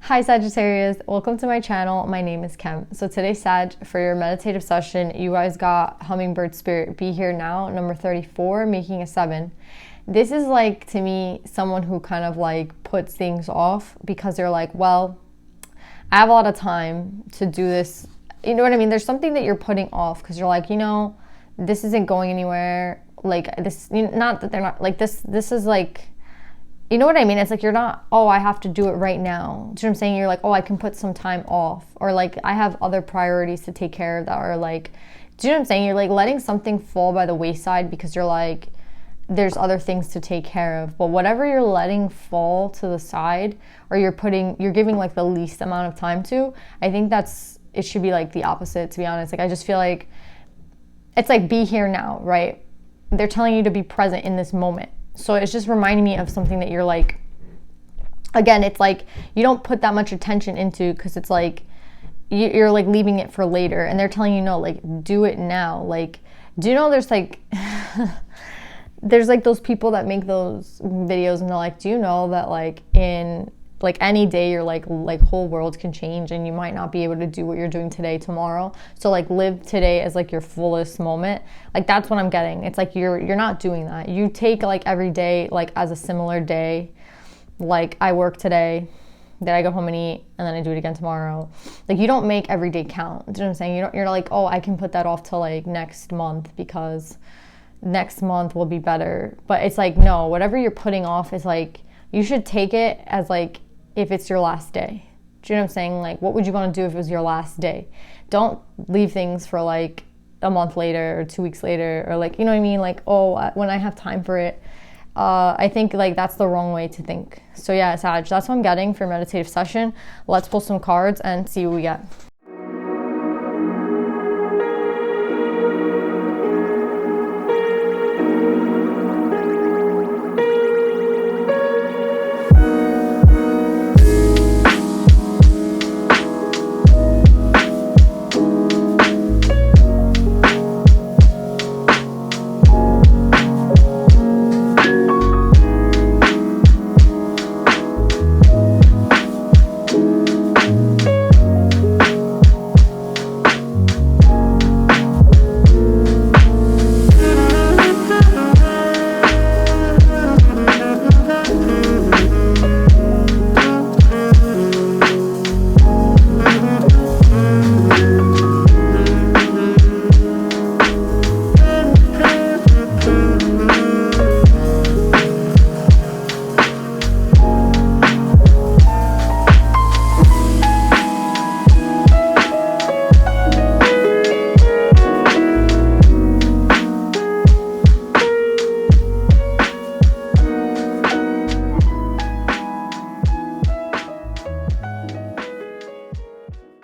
Hi Sagittarius, welcome to my channel. My name is Kim. So today, Sag, for your meditative session, you guys got Hummingbird Spirit Be Here Now, number 34, making a 7. This is like, to me, someone who kind of like puts things off because they're like, well, I have a lot of time to do this. You know what I mean? There's something that you're putting off because you're like, this isn't going anywhere. Like this, not that they're not like this is like, you know what I mean? It's like you're not, oh, I have to do it right now. Do you know what I'm saying? You're like, oh, I can put some time off. Or like, I have other priorities to take care of that are like, do you know what I'm saying? You're like letting something fall by the wayside because you're like, there's other things to take care of. But whatever you're letting fall to the side or you're giving like the least amount of time to, I think it should be like the opposite, to be honest. Like, I just feel like it's like be here now, right? They're telling you to be present in this moment. So it's just reminding me of something that you're like, again, it's like you don't put that much attention into because it's like you're like leaving it for later, and they're telling you, no, like do it now. Like, do you know there's like there's like those people that make those videos and they're like, do you know that like in like any day your like whole world can change and you might not be able to do what you're doing today tomorrow, so like live today as like your fullest moment. Like that's what I'm getting. It's like you're not doing that. You take like every day like as a similar day. Like I work today, then I go home and eat, and then I do it again tomorrow. Like you don't make every day count. Do you know what I'm saying? You're like, oh, I can put that off till like next month because next month will be better. But it's like, no, whatever you're putting off is like, you should take it as like if it's your last day. Do you know what I'm saying? Like, what would you want to do if it was your last day? Don't leave things for like a month later or 2 weeks later, or like, you know what I mean? Like, oh, when I have time for it. I think like that's the wrong way to think. So yeah, Sag, that's what I'm getting for meditative session. Let's pull some cards and see what we get.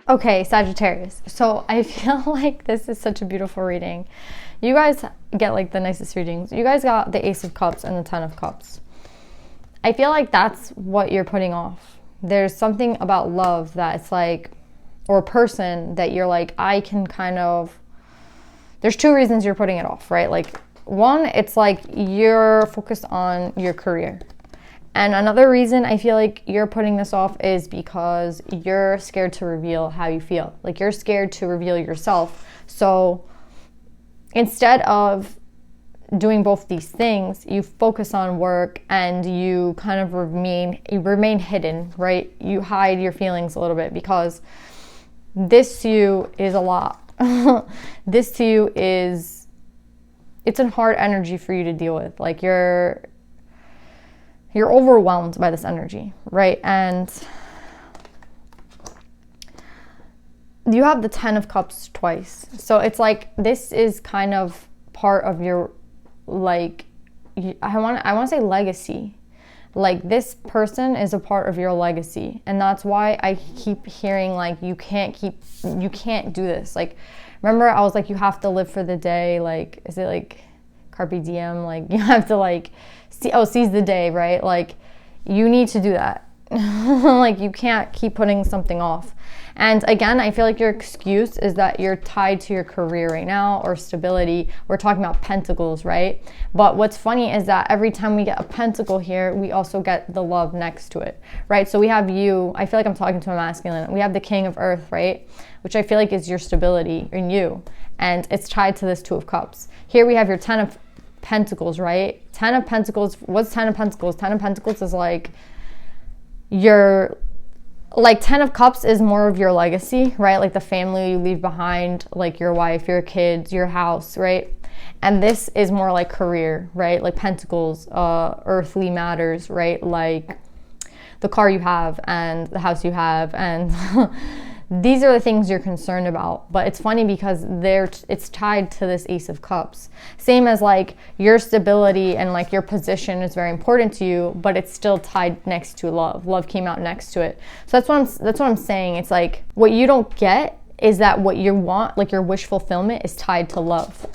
Okay, Sagittarius. So I feel like this is such a beautiful reading. You guys get like the nicest readings. You guys got the Ace of Cups and the Ten of Cups. I feel like that's what you're putting off. There's something about love that it's like, or a person that you're like, I can kind of, there's two reasons you're putting it off, right? Like one, it's like you're focused on your career. And another reason I feel like you're putting this off is because you're scared to reveal how you feel. Like you're scared to reveal yourself. So instead of doing both these things, you focus on work and you kind of remain hidden, right? You hide your feelings a little bit because this to you is a lot. This to you it's a hard energy for you to deal with. Like you're overwhelmed by this energy, right? And you have the Ten of Cups twice. So it's like, this is kind of part of your, like, I want to say legacy. Like this person is a part of your legacy. And that's why I keep hearing like, you can't do this. Like, remember I was like, you have to live for the day. Like, is it like Carpe Diem? Like you have to like, seize the day, right? Like you need to do that. Like you can't keep putting something off. And again, I feel like your excuse is that you're tied to your career right now or stability. We're talking about pentacles, right? But what's funny is that every time we get a pentacle here, we also get the love next to it, right? So we have you, I feel like I'm talking to a masculine. We have the King of Earth, right? Which I feel like is your stability in you. And it's tied to this Two of Cups. Here we have your Ten of Pentacles, right? Ten of Pentacles, what's Ten of Pentacles? Ten of Pentacles is like your, like Ten of Cups is more of your legacy, right? Like the family you leave behind, like your wife, your kids, your house, right? And this is more like career, right? Like Pentacles, earthly matters, right? Like the car you have and the house you have, and these are the things you're concerned about. But it's funny because it's tied to this Ace of Cups. Same as like your stability and like your position is very important to you, but it's still tied next to love. Love came out next to it. So that's what I'm saying. It's like what you don't get is that what you want, like your wish fulfillment, is tied to love.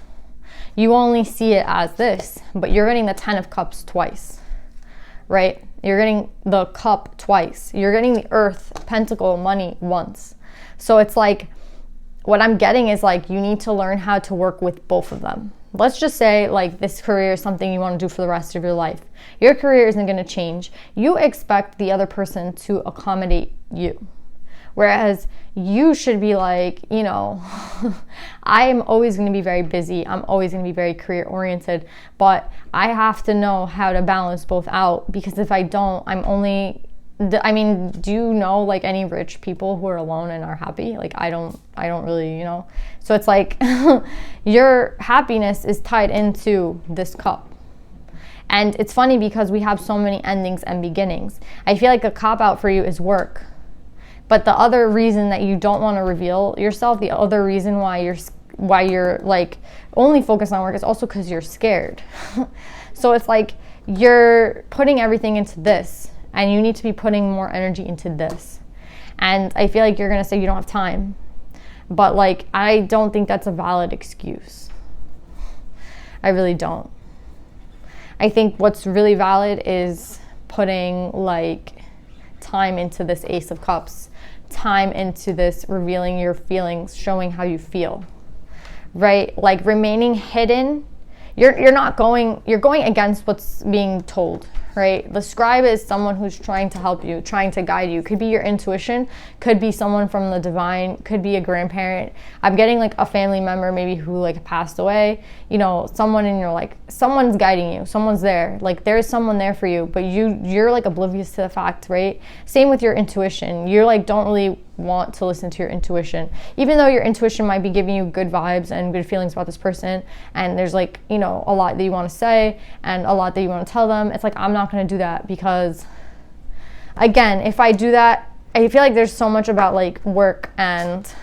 You only see it as this, but you're getting the Ten of Cups twice, right? You're getting the cup twice. You're getting the earth, pentacle, money once. So it's like, what I'm getting is like, you need to learn how to work with both of them. Let's just say like this career is something you want to do for the rest of your life. Your career isn't going to change. You expect the other person to accommodate you. Whereas you should be like, you know, I am always going to be very busy. I'm always going to be very career oriented, but I have to know how to balance both out, because if I don't, do you know like any rich people who are alone and are happy? Like I don't really, you know. So it's like your happiness is tied into this cup. And it's funny because we have so many endings and beginnings. I feel like a cop out for you is work. But the other reason that you don't want to reveal yourself, the other reason why you're like only focused on work, is also because you're scared. So it's like you're putting everything into this, and you need to be putting more energy into this. And I feel like you're going to say you don't have time. But like, I don't think that's a valid excuse. I really don't. I think what's really valid is putting like time into this Ace of Cups, time into this revealing your feelings, showing how you feel, right? Like remaining hidden, you're going against what's being told, right? The scribe is someone who's trying to help you, trying to guide you. Could be your intuition, could be someone from the divine, could be a grandparent. I'm getting like a family member maybe who like passed away, you know, someone in your like, someone's guiding you, someone's there, like there is someone there for you, but you're like oblivious to the fact, right? Same with your intuition. You're like, don't really want to listen to your intuition, even though your intuition might be giving you good vibes and good feelings about this person, and there's like, you know, a lot that you want to say and a lot that you want to tell them. It's like, I'm not going to do that, because again, if I do that, I feel like there's so much about like work and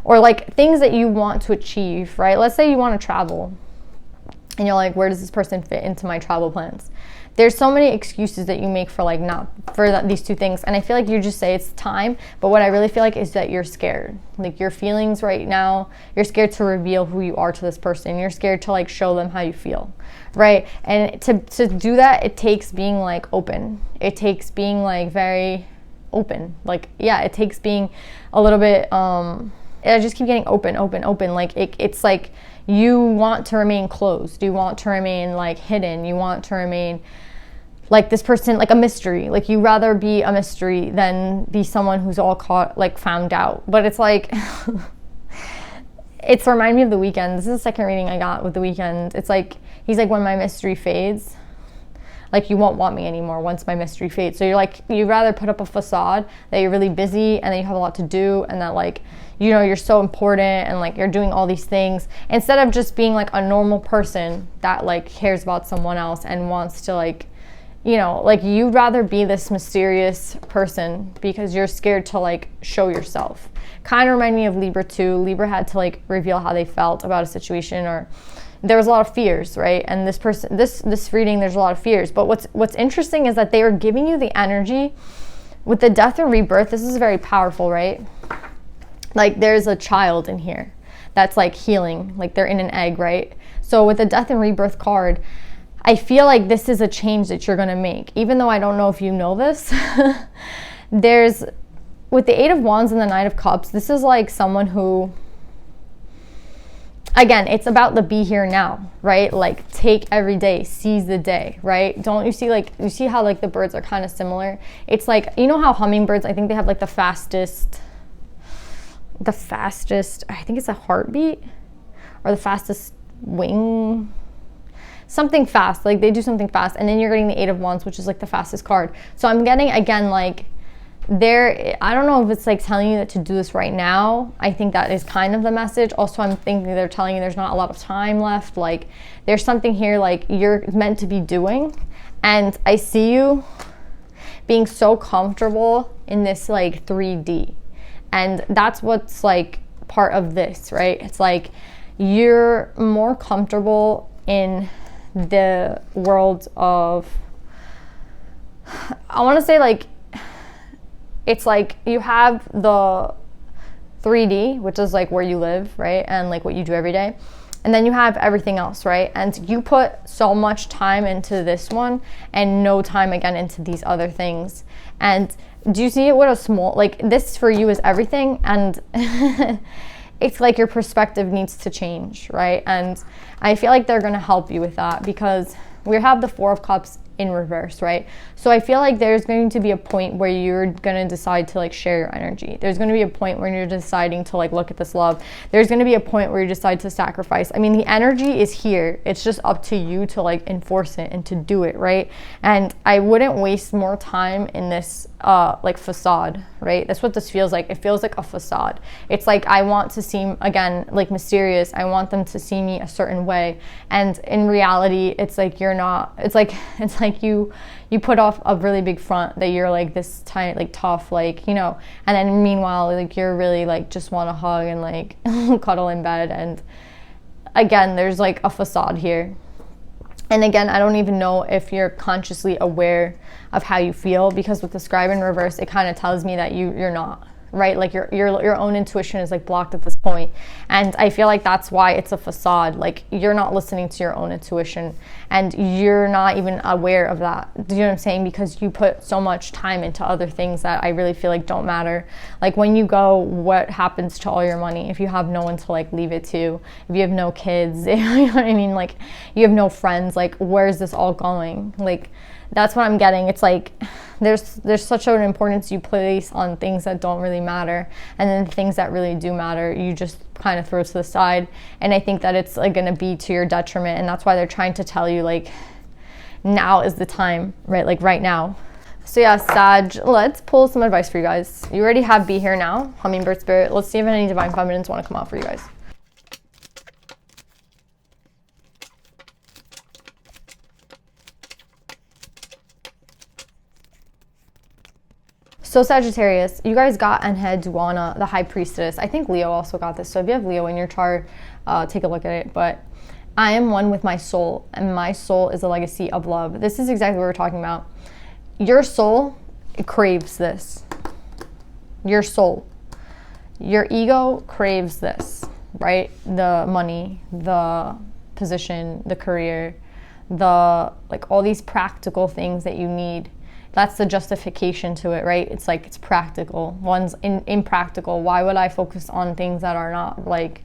or like things that you want to achieve, right? Let's say you want to travel and you're like, where does this person fit into my travel plans? There's so many excuses that you make for like not for these two things, and I feel like you just say it's time, but what I really feel like is that you're scared. Like your feelings right now, you're scared to reveal who you are to this person. You're scared to like show them how you feel, right? And to do that, it takes being like open. It takes being like very open. Like yeah, it takes being a little bit. I just keep getting open. Like it's like you want to remain closed. You want to remain like hidden. You want to remain like this person, like a mystery. Like you rather be a mystery than be someone who's all caught, like found out. But it's like, it's reminding me of The Weeknd. This is the second reading I got with The Weeknd. It's like, he's like, when my mystery fades, like you won't want me anymore once my mystery fades. So you're like, you'd rather put up a facade that you're really busy and that you have a lot to do and that like, you know, you're so important and like you're doing all these things, instead of just being like a normal person that like cares about someone else and wants to like, you know, like you'd rather be this mysterious person because you're scared to like show yourself. Kind of remind me of Libra too. Libra had to like reveal how they felt about a situation, or there was a lot of fears, right? And this person, this reading, there's a lot of fears. But what's interesting is that they are giving you the energy with the death and rebirth. This is very powerful, right? Like there's a child in here that's like healing, like they're in an egg, right? So with the death and rebirth card, I feel like this is a change that you're going to make. Even though I don't know if you know this, there's with the Eight of Wands and the Knight of Cups, this is like someone who, again, it's about the be here now, right? Like, take every day, seize the day, right? Don't you see, like, you see how like the birds are kind of similar? It's like, you know how hummingbirds, I think they have like the fastest, I think it's a heartbeat, or the fastest wing, something fast, like they do something fast. And then you're getting the Eight of Wands, which is like the fastest card. So I'm getting, again, like, there, I don't know if it's like telling you that to do this right now. I think that is kind of the message. Also, I'm thinking they're telling you there's not a lot of time left. Like, there's something here like you're meant to be doing. And I see you being so comfortable in this like 3D. And that's what's like part of this, right? It's like you're more comfortable in the world of, I want to say, like, it's like you have the 3D, which is like where you live, right? And like what you do every day. And then you have everything else, right? And you put so much time into this one and no time again into these other things. And do you see it with a small, like, this for you is everything. And it's like your perspective needs to change, right? And I feel like they're going to help you with that, because we have the Four of Cups in reverse, right? So I feel like there's going to be a point where you're going to decide to like share your energy. There's going to be a point where you're deciding to like look at this love. There's going to be a point where you decide to sacrifice. I mean, the energy is here. It's just up to you to like enforce it and to do it, right? And I wouldn't waste more time in this like facade, right? That's what this feels like. It feels like a facade. It's like I want to seem, again, like mysterious. I want them to see me a certain way, and in reality it's like you're not. It's like you put off a really big front that you're like this tiny, like tough, like, you know, and then meanwhile like you're really like just want to hug and like cuddle in bed. And again, there's like a facade here. And again, I don't even know if you're consciously aware of how you feel, because with the Scribe in reverse, it kind of tells me that you're not, right? Like your own intuition is like blocked at this point. And I feel like that's why it's a facade. Like, you're not listening to your own intuition, and you're not even aware of that. Do you know what I'm saying? Because you put so much time into other things that I really feel like don't matter. Like, when you go, what happens to all your money if you have no one to like leave it to? If you have no kids, you know what I mean? Like, you have no friends, like, where's this all going? Like, that's what I'm getting. It's like there's such an importance you place on things that don't really matter, and then the things that really do matter you just kind of throw to the side. And I think that it's like going to be to your detriment, and that's why they're trying to tell you like now is the time, right? Like right now. So yeah, Sag, let's pull some advice for you guys. You already have Be Here Now, Hummingbird Spirit. Let's see if any Divine Feminines want to come out for you guys. So Sagittarius, you guys got Enheduanna, the High Priestess. I think Leo also got this. So if you have Leo in your chart, take a look at it. But I am one with my soul, and my soul is a legacy of love. This is exactly what we're talking about. Your soul craves this. Your soul. Your ego craves this, right? The money, the position, the career, the like all these practical things that you need. That's the justification to it, right? It's like it's practical. One's impractical. Why would I focus on things that are not like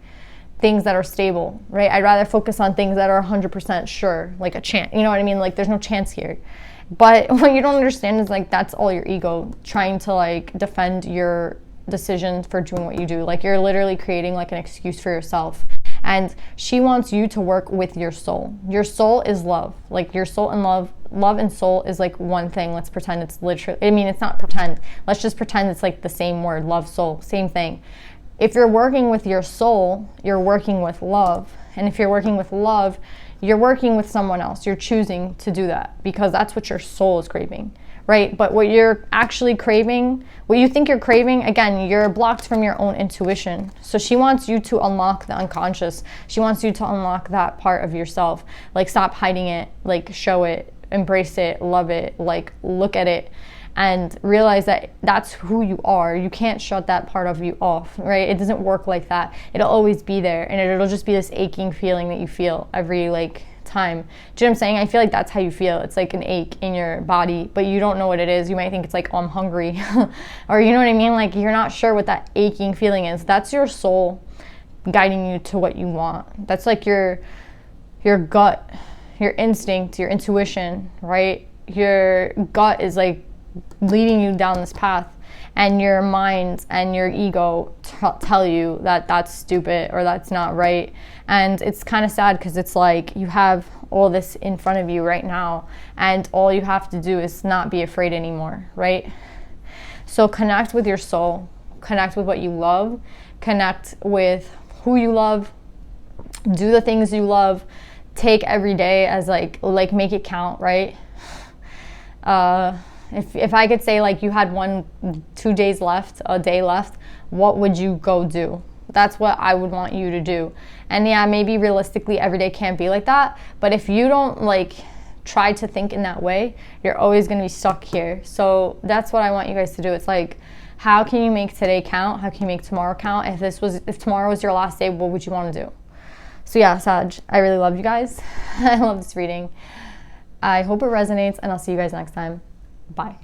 things that are stable, right? I'd rather focus on things that are 100% sure, like a chance. You know what I mean? Like there's no chance here. But what you don't understand is like that's all your ego trying to like defend your decision for doing what you do. Like you're literally creating like an excuse for yourself. And she wants you to work with your soul. Your soul is love. Like your soul and love and soul is like one thing. Let's pretend it's literally, I mean, it's not pretend. Let's just pretend it's like the same word, love, soul, same thing. If you're working with your soul, you're working with love. And if you're working with love, you're working with someone else. You're choosing to do that because that's what your soul is craving, right? But what you're actually craving, what you think you're craving, again, you're blocked from your own intuition. So she wants you to unlock the unconscious. She wants you to unlock that part of yourself. Like stop hiding it, like show it, embrace it, love it, like look at it and realize that that's who you are. You can't shut that part of you off, right? It doesn't work like that. It'll always be there, and it'll just be this aching feeling that you feel every like time. Do you know what I'm saying? I feel like that's how you feel. It's like an ache in your body, but you don't know what it is. You might think it's like, oh, I'm hungry. Or you know what I mean? Like you're not sure what that aching feeling is. That's your soul guiding you to what you want. That's like your gut, your instinct, your intuition, right? Your gut is like leading you down this path, and your mind and your ego tell you that that's stupid or that's not right. And it's kind of sad because it's like you have all this in front of you right now, and all you have to do is not be afraid anymore, right? So connect with your soul, connect with what you love, connect with who you love, do the things you love, take every day as like make it count, right? If I could say like you had 2 days left, a day left, what would you go do? That's what I would want you to do. And yeah, maybe realistically every day can't be like that, but if you don't like try to think in that way, you're always going to be stuck here. So that's what I want you guys to do. It's like, how can you make today count? How can you make tomorrow count? If tomorrow was your last day, what would you want to do? So yeah, Sag, I really love you guys. I love this reading. I hope it resonates, and I'll see you guys next time. Bye.